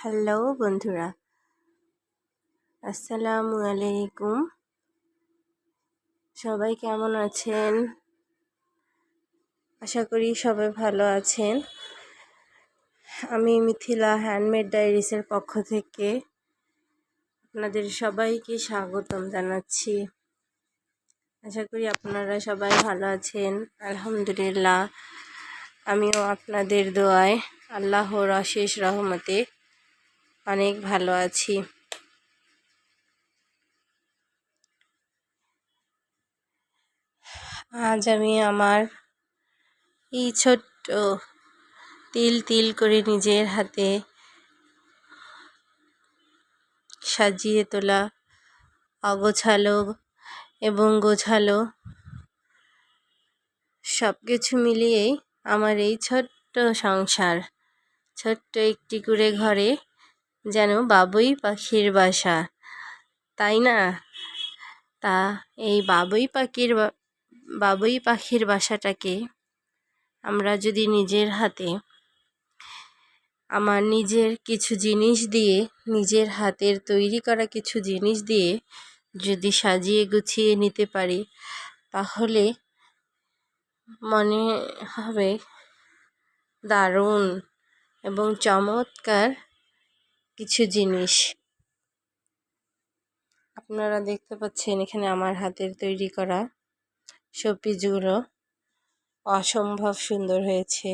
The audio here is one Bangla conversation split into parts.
হ্যালো বন্ধুরা, আসসালামু আলাইকুম। সবাই কেমন আছেন? আশা করি সবাই ভালো আছেন। আমি মিথিলা হ্যান্ডমেড ডায়েরিসের পক্ষ থেকে আপনাদের সবাইকে স্বাগতম জানাচ্ছি। আশা করি আপনারা সবাই ভালো আছেন। আলহামদুলিল্লাহ, আমিও আপনাদের দোয়ায় আল্লাহর অশেষ রহমতে অনেক ভালো আছি। আজ আমি আমার এই ছোট্ট তিল তিল করে নিজের হাতে সাজিয়ে তোলা অগোছালো এবং গোছালো সব কিছু মিলিয়েই আমার এই ছোট্ট সংসার, ছোট্ট একটি কুঁড়ে ঘরে যেন বাবুই পাখির বাসা, তাই না? তা এই বাবুই পাখির বাসাটাকে আমরা যদি নিজের হাতে আমার নিজের কিছু জিনিস দিয়ে, নিজের হাতের তৈরি করা কিছু জিনিস দিয়ে যদি সাজিয়ে গুছিয়ে নিতে পারি, তাহলে মনে হবে দারুণ এবং চমৎকার কিছু জিনিস। আপনারা দেখতে পাচ্ছেন এখানে আমার হাতের তৈরি করা শোপিসগুলো অসম্ভব সুন্দর হয়েছে,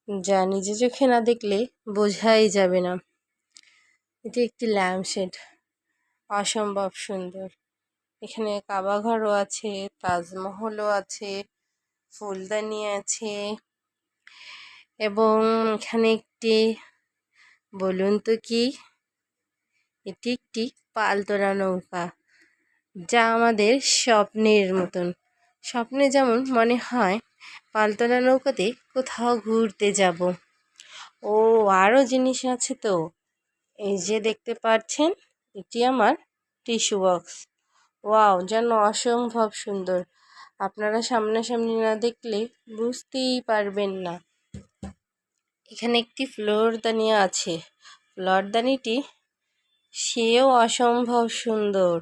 যা নিজে চোখে না দেখলে বোঝাই যাবে না। এটি একটি ল্যাম্পশেড, অসম্ভব সুন্দর। এখানে কাবা ঘরও আছে, তাজমহলও আছে, ফুলদানি আছে এবং এখানে একটি, বলুন তো কি, এটি একটি পালতোলা নৌকা, যা আমাদের স্বপ্নের মতন। স্বপ্নে যেমন মনে হয় পালতোলা নৌকাতে কোথাও ঘুরতে যাব। ও আরও জিনিস আছে তো, এই যে দেখতে পাচ্ছেন, এটি আমার টিস্যু বক্স। ওয়াও, যেন অসম্ভব সুন্দর। আপনারা সামনাসামনি না দেখলে বুঝতেই পারবেন না। এখানে একটি ফুলদানি আছে, ফুলদানিটি সেও অসম্ভব সুন্দর।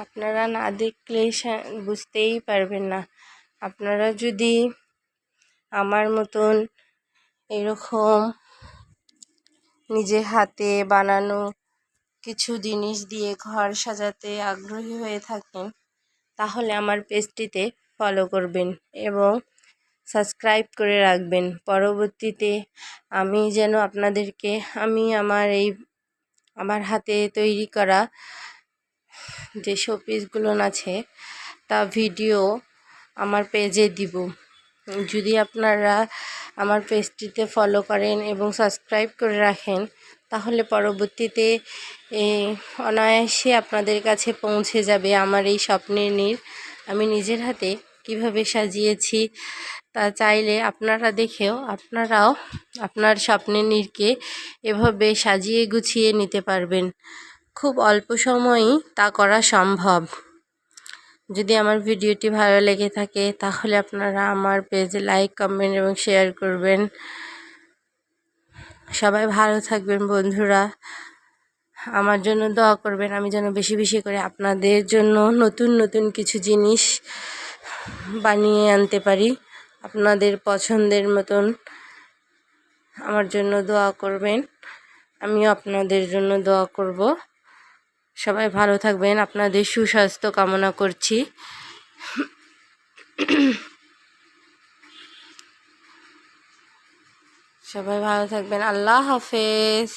আপনারা না দেখলে বুঝতেই পারবেন না। আপনারা যদি আমার মতন এরকম নিজে হাতে বানানো কিছু জিনিস দিয়ে ঘর সাজাতে আগ্রহী হয়ে থাকেন, তাহলে আমার পেজটিতে ফলো করবেন এবং সাবস্ক্রাইব করে রাখবেন। পরবর্তীতে আমি যেন আপনাদেরকে আমার হাতে তৈরি করা যে শোপিসগুলো আছে তা ভিডিও আমার পেজে দিব। যদি আপনারা আমার পেজটিতে ফলো করেন এবং সাবস্ক্রাইব করে রাখেন, তাহলে পরবর্তীতে অনায়াসে আপনাদের কাছে পৌঁছে যাবে আমার এই স্বপ্নের নীড়। আমি নিজের হাতে কিভাবে সাজিয়েছি তা চাইলে আপনারা দেখেও আপনারাও আপনার স্বপ্নের নীড়কে এভাবে সাজিয়ে গুছিয়ে নিতে পারবেন। খুব অল্প সময়েই তা করা সম্ভব। যদি আমার ভিডিওটি ভালো লেগে থাকে, তাহলে আপনারা আমার পেজে লাইক, কমেন্ট এবং শেয়ার করবেন। সবাই ভালো থাকবেন বন্ধুরা, আমার জন্য দোয়া করবেন। আমি যেন বেশি বেশি করে আপনাদের জন্য নতুন নতুন কিছু জিনিস বানিয়ে আনতে পারি আপনাদের পছন্দের মতন। আমার জন্য দোয়া করবেন, আমিও আপনাদের জন্য দোয়া করব। সবাই ভালো থাকবেন, আপনাদের সুস্বাস্থ্য কামনা করছি। সবাই ভালো থাকবেন। আল্লাহ হাফেজ।